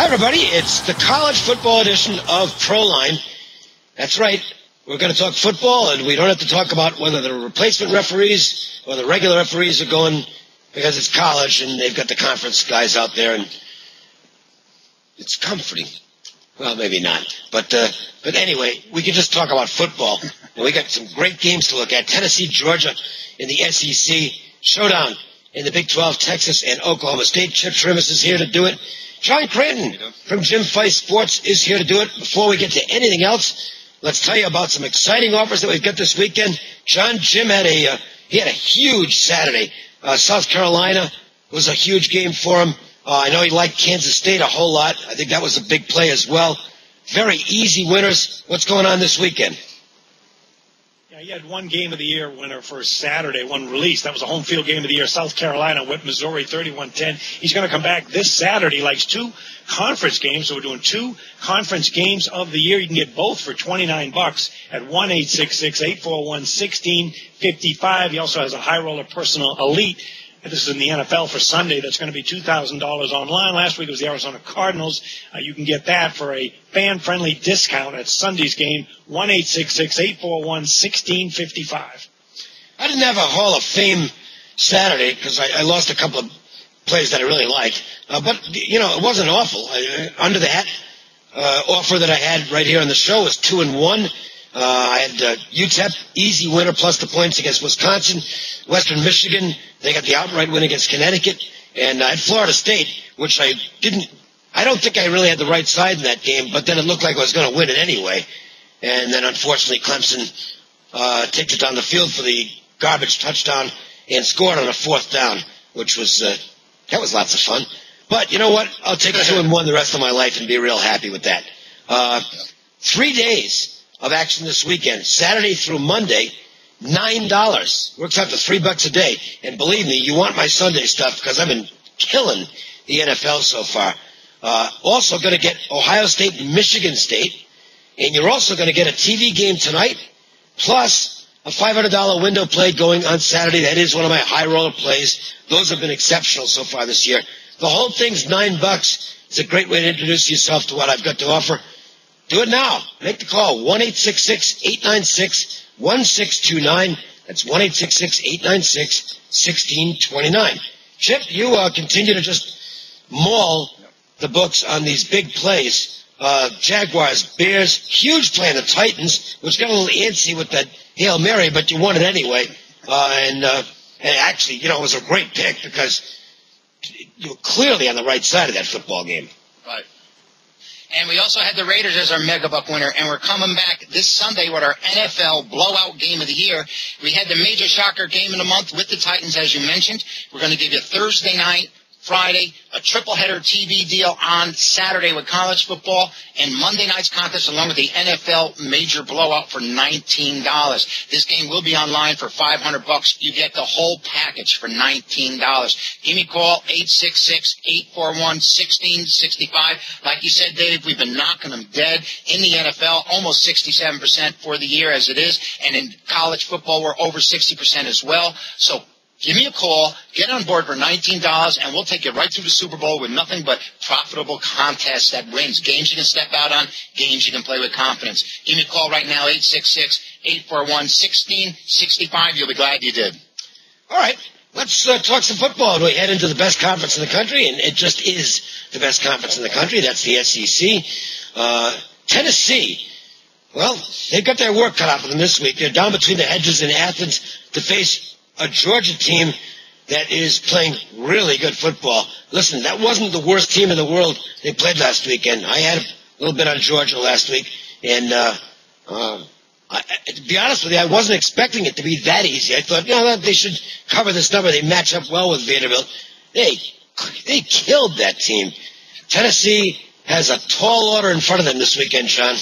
everybody. It's the college football edition of Proline. That's right. We're going to talk football, and we don't have to talk about whether the replacement referees or the regular referees are going, because it's college and they've got the conference guys out there, and it's comforting. Well, maybe not. But anyway, we can just talk about football. And we got some great games to look at. Tennessee, Georgia in the SEC. Showdown in the Big 12, Texas and Oklahoma State. Chip Chirimbes is here to do it. John Cranton from Jim Fife Sports is here to do it. Before we get to anything else, let's tell you about some exciting offers that we've got this weekend. Jim had a huge Saturday. South Carolina was a huge game for him. I know he liked Kansas State a whole lot. I think that was a big play as well. Very easy winners. What's going on this weekend? Yeah, he had one game of the year winner for Saturday, one release. That was a home field game of the year. South Carolina whipped Missouri 31-10. He's going to come back this Saturday. He likes two conference games, so we're doing two conference games of the year. You can get both for $29 at 1-866-841-1655. He also has a high roller personal elite. This is in the NFL for Sunday. That's going to be $2,000 online. Last week it was the Arizona Cardinals. You can get that for a fan-friendly discount at Sunday's game, 1-866-841-1655. I didn't have a Hall of Fame Saturday because I lost a couple of plays that I really liked. But, it wasn't awful. Under the hat offer that I had right here on the show was 2-1. I had UTEP, easy winner, plus the points against Wisconsin. Western Michigan, they got the outright win against Connecticut. And I had Florida State, which I don't think I really had the right side in that game, but then it looked like I was going to win it anyway. And then, unfortunately, Clemson takes it down the field for the garbage touchdown and scored on a fourth down, which was, that was lots of fun. But you know what? I'll take 2-1 the rest of my life and be real happy with that. 3 days of action this weekend, Saturday through Monday, $9. Works out to $3 a day. And believe me, you want my Sunday stuff because I've been killing the NFL so far. Also going to get Ohio State and Michigan State. And you're also going to get a TV game tonight, plus a $500 window play going on Saturday. That is one of my high roller plays. Those have been exceptional so far this year. The whole thing's $9. It's a great way to introduce yourself to what I've got to offer. Do it now. Make the call, 1-866-896-1629. That's 1-866-896-1629. Chip, you continue to just maul the books on these big plays. Jaguars, Bears, huge play on the Titans, which got a little antsy with that Hail Mary, but you won it anyway. And actually, it was a great pick because you were clearly on the right side of that football game. Right. And we also had the Raiders as our Mega Buck winner, and we're coming back this Sunday with our NFL blowout game of the year. We had the major shocker game of the month with the Titans, as you mentioned. We're going to give you Thursday night, Friday, a triple-header TV deal on Saturday with college football, and Monday night's contest along with the NFL major blowout for $19. This game will be online for $500. You get the whole package for $19. Give me a call, 866-841-1665. Like you said, Dave, we've been knocking them dead in the NFL, almost 67% for the year as it is, and in college football, we're over 60% as well. So give me a call, get on board for $19, and we'll take you right through the Super Bowl with nothing but profitable contests that wins. Games you can step out on, games you can play with confidence. Give me a call right now, 866-841-1665. You'll be glad you did. All right, let's talk some football. We head into the best conference in the country, and it just is the best conference in the country. That's the SEC. Tennessee, well, they've got their work cut out for them this week. They're down between the hedges in Athens to face a Georgia team that is playing really good football. Listen, that wasn't the worst team in the world they played last weekend. I had a little bit on Georgia last week, and to be honest with you, I wasn't expecting it to be that easy. I thought, they should cover this number. They match up well with Vanderbilt. They killed that team. Tennessee has a tall order in front of them this weekend, Sean.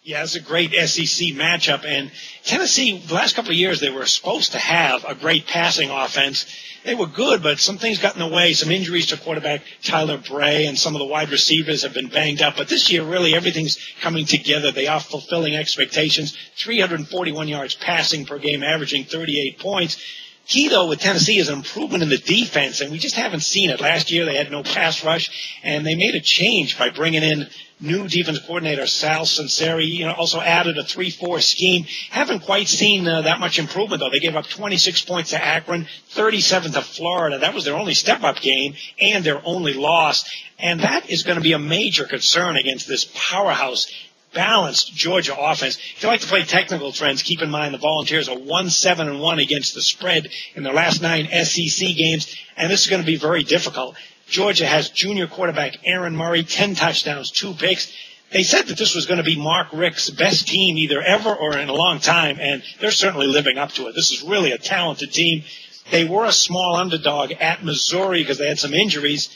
Yeah, it's a great SEC matchup. And Tennessee, the last couple of years, they were supposed to have a great passing offense. They were good, but some things got in the way. Some injuries to quarterback Tyler Bray, and some of the wide receivers have been banged up. But this year, really, everything's coming together. They are fulfilling expectations. 341 yards passing per game, averaging 38 points. Key, though, with Tennessee is an improvement in the defense, and we just haven't seen it. Last year they had no pass rush, and they made a change by bringing in new defense coordinator Sal Sunseri, also added a 3-4 scheme. Haven't quite seen that much improvement, though. They gave up 26 points to Akron, 37 to Florida. That was their only step-up game and their only loss, and that is going to be a major concern against this powerhouse balanced Georgia offense. If you like to play technical trends, keep in mind the Volunteers are 1-7-1 against the spread in their last 9 SEC games, and this is going to be very difficult. Georgia has junior quarterback Aaron Murray, 10 touchdowns, 2 picks. They said that this was going to be Mark Richt's best team either ever or in a long time, and they're certainly living up to it. This is really a talented team. They were a small underdog at Missouri because they had some injuries.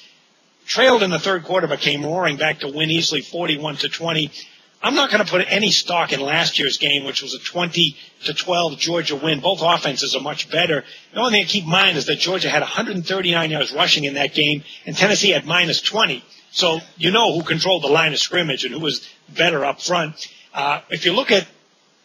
Trailed in the third quarter, but came roaring back to win easily 41-20. I'm not going to put any stock in last year's game, which was a 20-12 Georgia win. Both offenses are much better. The only thing to keep in mind is that Georgia had 139 yards rushing in that game, and Tennessee had minus 20. So you know who controlled the line of scrimmage and who was better up front. If you look at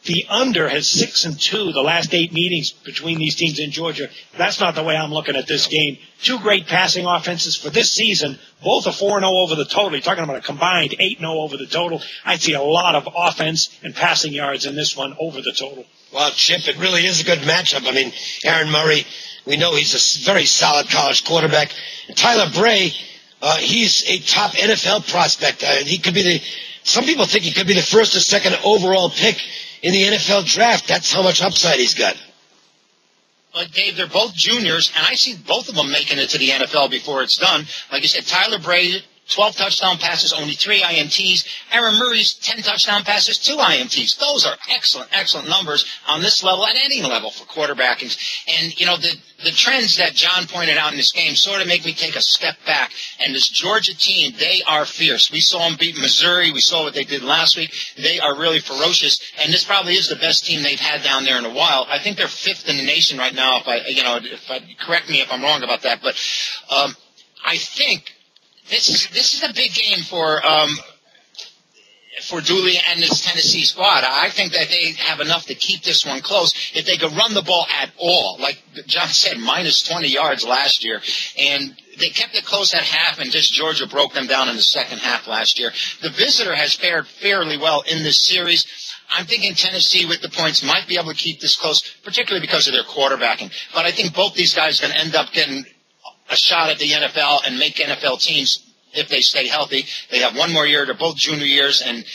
the under has 6-2 the last 8 meetings between these teams in Georgia. That's not the way I'm looking at this game. 2 great passing offenses for this season. Both are 4-0 over the total. You're talking about a combined 8-0 over the total. I'd see a lot of offense and passing yards in this one over the total. Well, Chip, it really is a good matchup. I mean, Aaron Murray, we know he's a very solid college quarterback. And Tyler Bray, he's a top NFL prospect. He could be some people think he could be the first or second overall pick in the NFL draft. That's how much upside he's got. But, Dave, they're both juniors, and I see both of them making it to the NFL before it's done. Like you said, Tyler Bray, 12 touchdown passes, only 3 INTs. Aaron Murray's 10 touchdown passes, 2 INTs. Those are excellent numbers on this level, at any level for quarterbacking. And, the trends that John pointed out in this game sort of make me take a step back. And this Georgia team, they are fierce. We saw them beat Missouri. We saw what they did last week. They are really ferocious. And this probably is the best team they've had down there in a while. I think they're 5th in the nation right now, correct me if I'm wrong about that. But I think this is a big game for Dooley and this Tennessee squad. I think that they have enough to keep this one close if they could run the ball at all. Like John said, minus 20 yards last year. And they kept it close at half, and just Georgia broke them down in the second half last year. The visitor has fared fairly well in this series. I'm thinking Tennessee with the points might be able to keep this close, particularly because of their quarterbacking. But I think both these guys are going to end up getting a shot at the NFL and make NFL teams if they stay healthy. They have one more year. They're both junior years. And,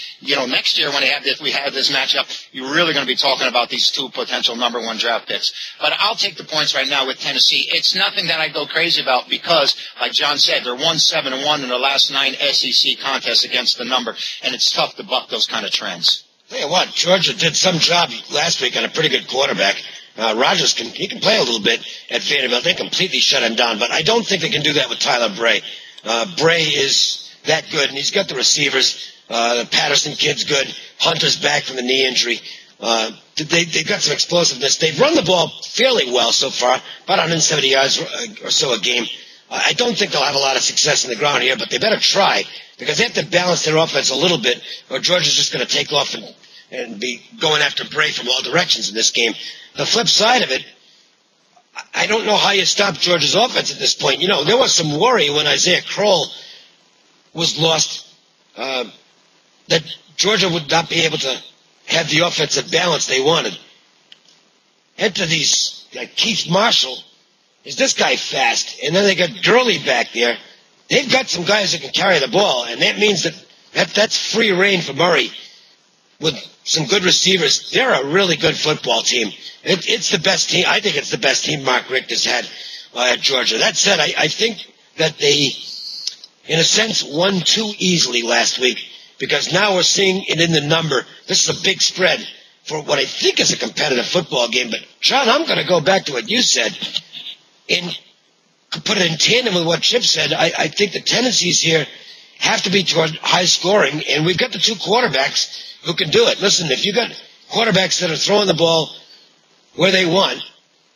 next year when we have this matchup, you're really going to be talking about these 2 potential number 1 draft picks. But I'll take the points right now with Tennessee. It's nothing that I go crazy about because, like John said, they're 1-7-1 in their last 9 SEC contests against the number, and it's tough to buck those kind of trends. Tell you what, Georgia did some job last week on a pretty good quarterback. Rodgers can play a little bit at Vanderbilt. They completely shut him down, but I don't think they can do that with Tyler Bray. Bray is that good, and he's got the receivers. The Patterson kid's good. Hunter's back from the knee injury. They've got some explosiveness. They've run the ball fairly well so far, about 170 yards or so a game. I don't think they'll have a lot of success in the ground here, but they better try because they have to balance their offense a little bit, or Georgia's just going to take off and be going after Bray from all directions in this game. The flip side of it, I don't know how you stop Georgia's offense at this point. There was some worry when Isaiah Crowell was lost that Georgia would not be able to have the offensive balance they wanted. Enter these, like Keith Marshall. Is this guy fast? And then they got Gurley back there. They've got some guys that can carry the ball, and that means that's free reign for Murray with some good receivers. They're a really good football team. It's the best team. I think it's the best team Mark Richt has had at Georgia. That said, I think that they, in a sense, won too easily last week because now we're seeing it in the number. This is a big spread for what I think is a competitive football game. But, John, I'm going to go back to what you said and put it in tandem with what Chip said. I think the tendencies here have to be toward high scoring, and we've got the 2 quarterbacks who can do it. Listen, if you got quarterbacks that are throwing the ball where they want,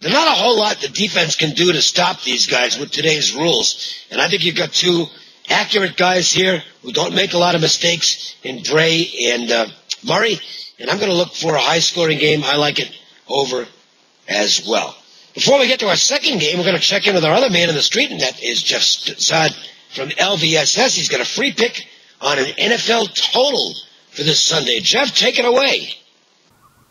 there's not a whole lot the defense can do to stop these guys with today's rules. And I think you've got 2 accurate guys here who don't make a lot of mistakes in Bray and Murray. And I'm going to look for a high-scoring game. I like it over as well. before we get to our second game, we're going to check in with our other man in the street, and that is Jeff Zod from LVSS. He's got a free pick on an NFL total for this Sunday. Jeff, take it away.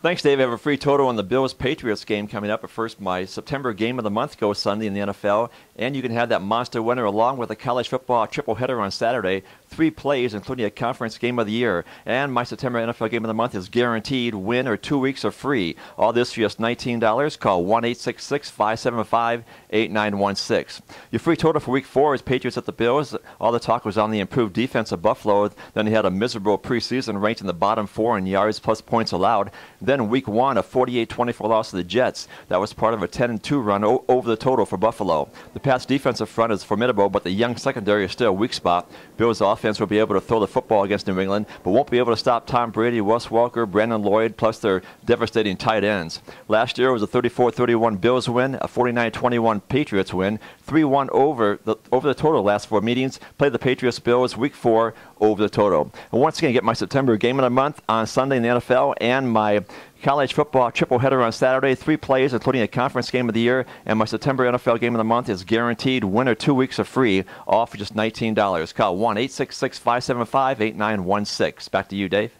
Thanks, Dave. I have a free total on the Bills-Patriots game coming up. But first, my September game of the month goes Sunday in the NFL. And you can have that monster winner along with a college football triple-header on Saturday. 3 plays, including a conference game of the year. And my September NFL game of the month is guaranteed. Win or 2 weeks are free. All this for just $19. Call 1-866-575-8916. Your free total for Week 4 is Patriots at the Bills. All the talk was on the improved defense of Buffalo. Then they had a miserable preseason, ranked in the bottom 4 in yards plus points allowed. Then Week 1, a 48-24 loss to the Jets. That was part of a 10-2 run over the total for Buffalo. The Pats' defensive front is formidable, but the young secondary is still a weak spot. Bills' offense will be able to throw the football against New England, but won't be able to stop Tom Brady, Wes Welker, Brandon Lloyd, plus their devastating tight ends. Last year was a 34-31 Bills win, a 49-21 Patriots win, 3-1 over the total last 4 meetings. Play the Patriots-Bills Week 4 over the total. And once again, get my September game of the month on Sunday in the NFL and my college football triple-header on Saturday. 3 plays, including a conference game of the year. And my September NFL game of the month is guaranteed. Win or 2 weeks are free, all for just $19. Call 1-866-575-8916. Back to you, Dave.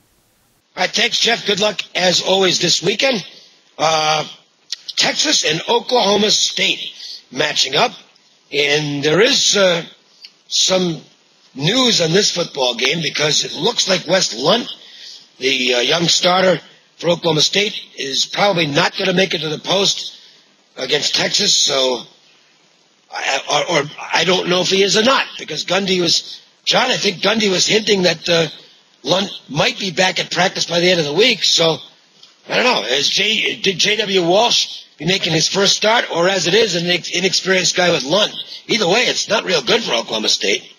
All right, thanks, Jeff. Good luck, as always, this weekend. Texas and Oklahoma State matching up. And there is some news on this football game because it looks like Wes Lunt, the young starter for Oklahoma State, is probably not going to make it to the post against Texas. So, I don't know if he is or not, because I think Gundy was hinting that Lunt might be back at practice by the end of the week. So, I don't know. Did J.W. Walsh be making his first start, or as it is, an inexperienced guy with Lunt? Either way, it's not real good for Oklahoma State.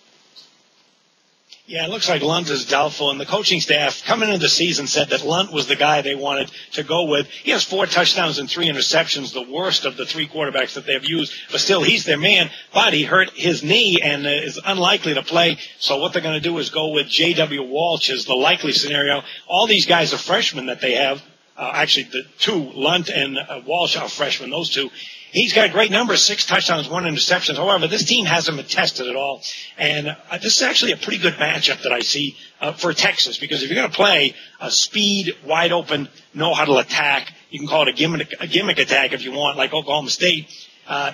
Yeah, it looks like Lunt is doubtful, and the coaching staff coming into the season said that Lunt was the guy they wanted to go with. He has 4 touchdowns and 3 interceptions, the worst of the 3 quarterbacks that they've used, but still, he's their man. But he hurt his knee and is unlikely to play, so what they're going to do is go with J.W. Walsh as the likely scenario. All these guys are freshmen that they have. Actually, the 2, Lunt and Walsh, are freshmen, those 2. He's got great numbers, 6 touchdowns, 1 interception. However, this team hasn't been tested at all. And this is actually a pretty good matchup that I see for Texas, because if you're going to play a speed, wide-open, no-huddle attack, you can call it a gimmick attack if you want, like Oklahoma State,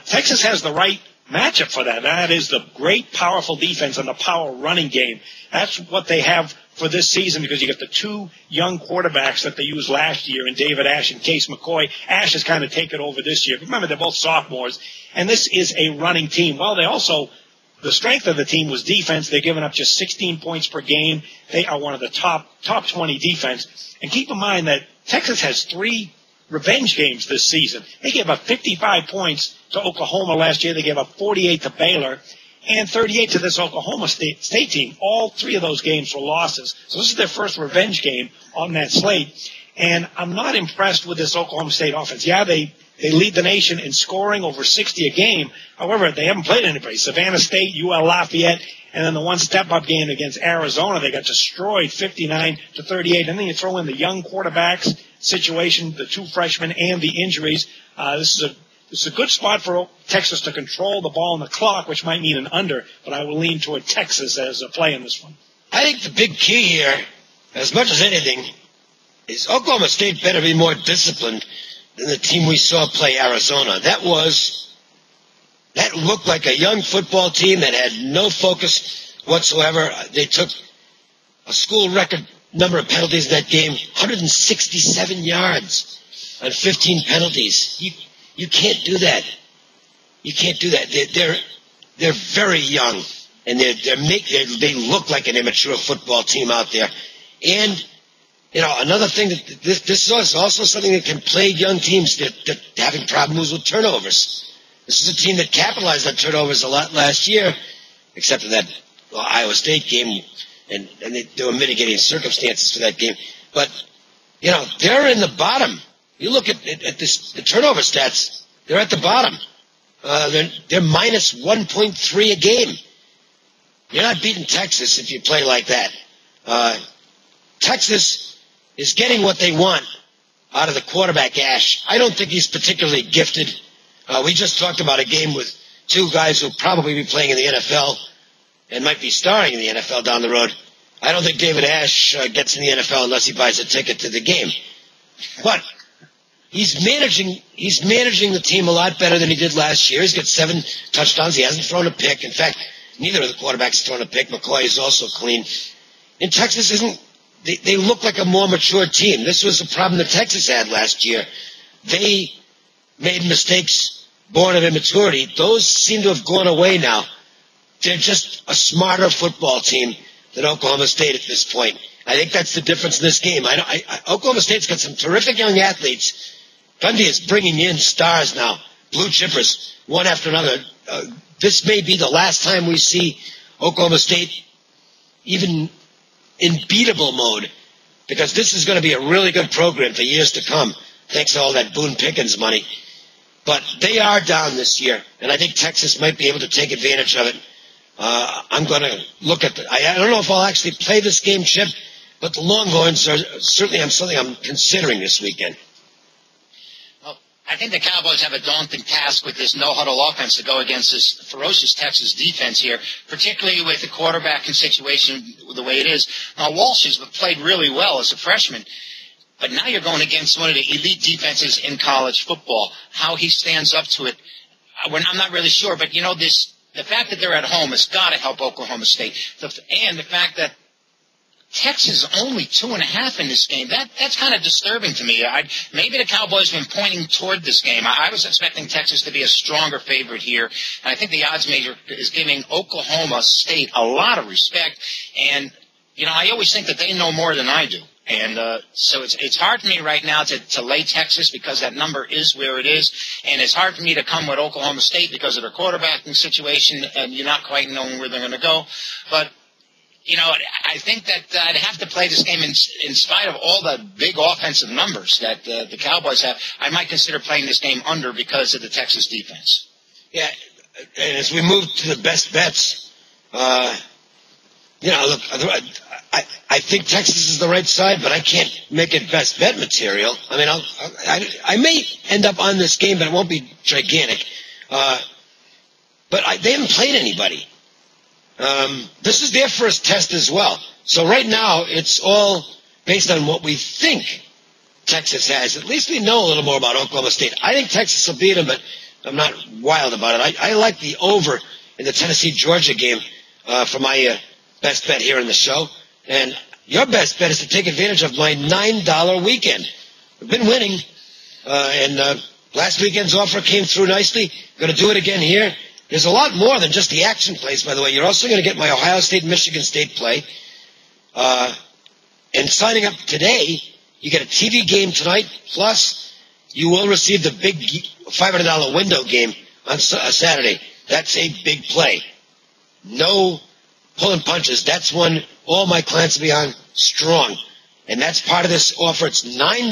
Texas has the right matchup for that. That is the great, powerful defense and the power running game. That's what they have for this season, because you got the 2 young quarterbacks that they used last year in David Ash and Case McCoy. Ash has kind of taken over this year. Remember, they're both sophomores, and this is a running team. Well, the strength of the team was defense. They're giving up just 16 points per game. They are one of the top 20 defense. And keep in mind that Texas has 3 revenge games this season. They gave up 55 points to Oklahoma last year. They gave up 48 to Baylor and 38 to this Oklahoma State team. All 3 of those games were losses. So this is their first revenge game on that slate. And I'm not impressed with this Oklahoma State offense. Yeah, they lead the nation in scoring, over 60 a game. However, they haven't played anybody. Savannah State, UL Lafayette, and then the one step-up game against Arizona, they got destroyed 59-38. And then you throw in the young quarterbacks situation, the 2 freshmen, and the injuries. This is a good spot for Texas to control the ball and the clock, which might mean an under, but I will lean toward Texas as a play in this one. I think the big key here, as much as anything, is Oklahoma State better be more disciplined than the team we saw play Arizona. That looked like a young football team that had no focus whatsoever. They took a school record number of penalties in that game, 167 yards on 15 penalties. You can't do that. You can't do that. They're very young, and they look like an immature football team out there. And another thing that this is also something that can plague young teams. They're having problems with turnovers. This is a team that capitalized on turnovers a lot last year, except for that Iowa State game, and there were mitigating circumstances for that game. But they're in the bottom. You look at the turnover stats, they're at the bottom. They're minus 1.3 a game. You're not beating Texas if you play like that. Texas is getting what they want out of the quarterback, Ash. I don't think he's particularly gifted. We just talked about a game with two guys who will probably be playing in the NFL and might be starring in the NFL down the road. I don't think David Ash gets in the NFL unless he buys a ticket to the game. But he's managing the team a lot better than he did last year. He's got 7 touchdowns. He hasn't thrown a pick. In fact, neither of the quarterbacks thrown a pick. McCoy is also clean. And Texas they look like a more mature team. This was a problem that Texas had last year. They made mistakes born of immaturity. Those seem to have gone away now. They're just a smarter football team than Oklahoma State at this point. I think that's the difference in this game. Oklahoma State's got some terrific young athletes. Gundy is bringing in stars now, blue chippers, one after another. This may be the last time we see Oklahoma State even in beatable mode, because this is going to be a really good program for years to come, thanks to all that Boone Pickens money. But they are down this year, and I think Texas might be able to take advantage of it. I'm going to look at I don't know if I'll actually play this game, Chip, but the Longhorns are certainly something I'm considering this weekend. Well, I think the Cowboys have a daunting task with this no-huddle offense to go against this ferocious Texas defense here, particularly with the quarterbacking situation the way it is. Now, Walsh has played really well as a freshman, but now you're going against one of the elite defenses in college football. How he stands up to it, I'm not really sure, but the fact that they're at home has got to help Oklahoma State. And the fact that Texas is only 2.5 in this game, that's kind of disturbing to me. Maybe the Cowboys have been pointing toward this game. I was expecting Texas to be a stronger favorite here. And I think the odds maker is giving Oklahoma State a lot of respect. And, I always think that they know more than I do. And so it's hard for me right now to lay Texas because that number is where it is. And it's hard for me to come with Oklahoma State because of their quarterbacking situation, and you're not quite knowing where they're going to go. But, I think that I'd have to play this game in spite of all the big offensive numbers that the Cowboys have. I might consider playing this game under because of the Texas defense. Yeah, and as we move to the best bets, look, I think Texas is the right side, but I can't make it best bet material. I mean, I may end up on this game, but it won't be gigantic. But they haven't played anybody. This is their first test as well. So right now, it's all based on what we think Texas has. At least we know a little more about Oklahoma State. I think Texas will beat them, but I'm not wild about it. I like the over in the Tennessee-Georgia game for my best bet here in the show. And your best bet is to take advantage of my $9 weekend. I've been winning, and last weekend's offer came through nicely. Going to do it again here. There's a lot more than just the action plays, by the way. You're also going to get my Ohio State-Michigan State play. And signing up today, you get a TV game tonight, plus you will receive the big $500 window game on Saturday. That's a big play. No pulling punches. That's one all my clients will be on strong. And that's part of this offer. It's $9.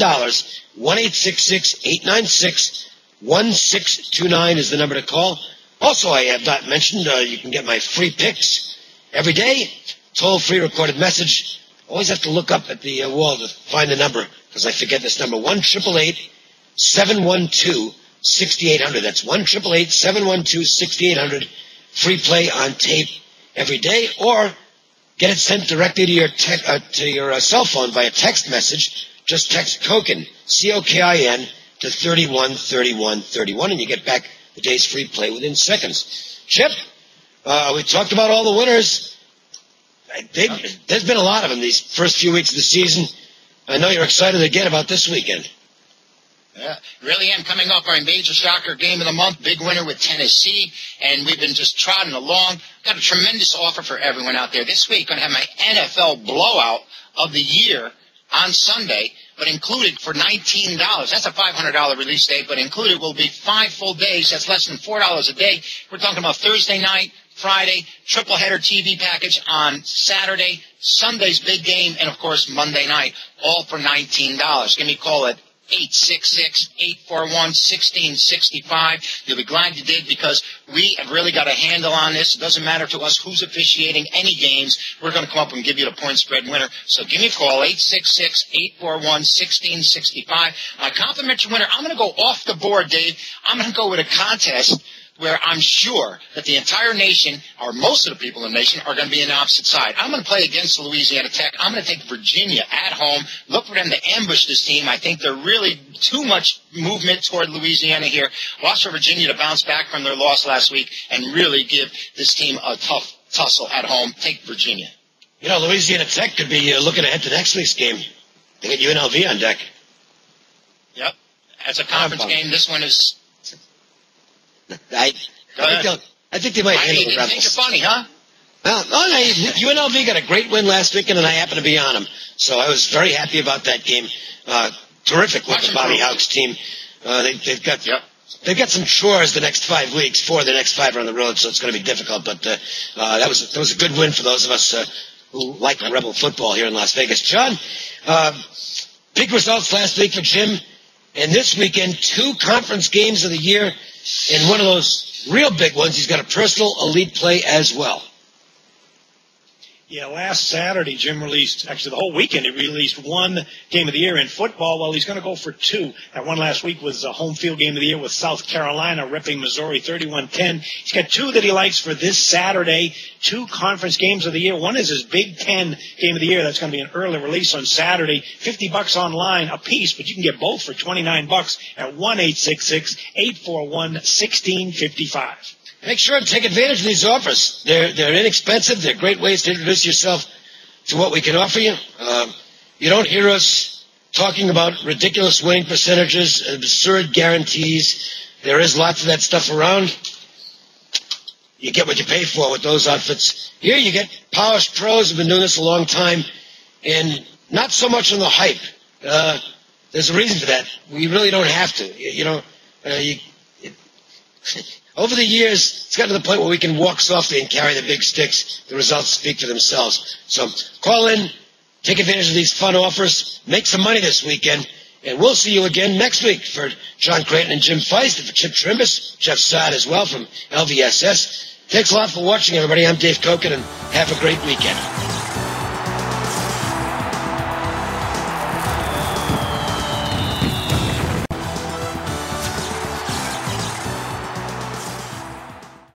1-866-896-1629 is the number to call. Also, I have not mentioned, you can get my free picks every day. Toll-free recorded message. Always have to look up at the wall to find the number because I forget this number. 1-888-712-6800. That's 1-888-712-6800. Free play on tape every day, or get it sent directly to your cell phone via text message. Just text Cokin, C-O-K-I-N, to 313131, and you get back the day's free play within seconds. Chip, we talked about all the winners. There's been a lot of them these first few weeks of the season. I know you're excited again about this weekend. Yeah, really am. Coming up, our major shocker game of the month, big winner with Tennessee, and we've been just trotting along. Got a tremendous offer for everyone out there. This week, going to have my NFL blowout of the year on Sunday, but included for $19. That's a $500 release date, but included will be 5 full days. That's less than $4 a day. We're talking about Thursday night, Friday, triple header TV package on Saturday, Sunday's big game, and, of course, Monday night, all for $19. Give me a call at 866-841-1665. You'll be glad you did, because we have really got a handle on this. It doesn't matter to us who's officiating any games. We're going to come up and give you the point spread winner. So give me a call, 866-841-1665. My complimentary winner, I'm going to go off the board, Dave. I'm going to go with a contest where I'm sure that the entire nation, or most of the people in the nation, are going to be on the opposite side. I'm going to play against Louisiana Tech. I'm going to take Virginia at home. Look for them to ambush this team. I think they're really too much movement toward Louisiana here. Watch for Virginia to bounce back from their loss last week and really give this team a tough tussle at home. Take Virginia. You know, Louisiana Tech could be looking ahead to next week's game. They get UNLV on deck. Yep. That's a conference game. This one is... I think they might handle the Rebels. You think you're funny, huh? Well, UNLV got a great win last weekend, and I happened to be on them. So I was very happy about that game. Terrific with the Bobby Houck's team. They've got some chores the next 5 weeks. 4 of the next 5 are on the road, so it's going to be difficult. But that was a good win for those of us who like Rebel football here in Las Vegas. John, big results last week for Jim. And this weekend, 2 conference games of the year. And one of those real big ones, he's got a personal elite play as well. Yeah, last Saturday, Jim released, actually the whole weekend, he released 1 game of the year in football. Well, he's going to go for 2. That one last week was a home field game of the year with South Carolina, ripping Missouri 31-10. He's got 2 that he likes for this Saturday, 2 conference games of the year. One is his Big Ten game of the year. That's going to be an early release on Saturday. $50 online a piece, but you can get both for $29 at 1-866-841-1655. Make sure to take advantage of these offers. They're inexpensive. They're great ways to introduce yourself to what we can offer you. You don't hear us talking about ridiculous winning percentages, absurd guarantees. There is lots of that stuff around. You get what you pay for with those outfits. Here you get polished pros who've been doing this a long time, and not so much on the hype. There's a reason for that. We really don't have to. Over the years, it's gotten to the point where we can walk softly and carry the big sticks. The results speak for themselves. So call in, take advantage of these fun offers, make some money this weekend, and we'll see you again next week. For John Cranton and Jim Feist, and for Chip Chirimbes, Jeff Saad as well from LVSS. Thanks a lot for watching, everybody. I'm Dave Cokin, and have a great weekend.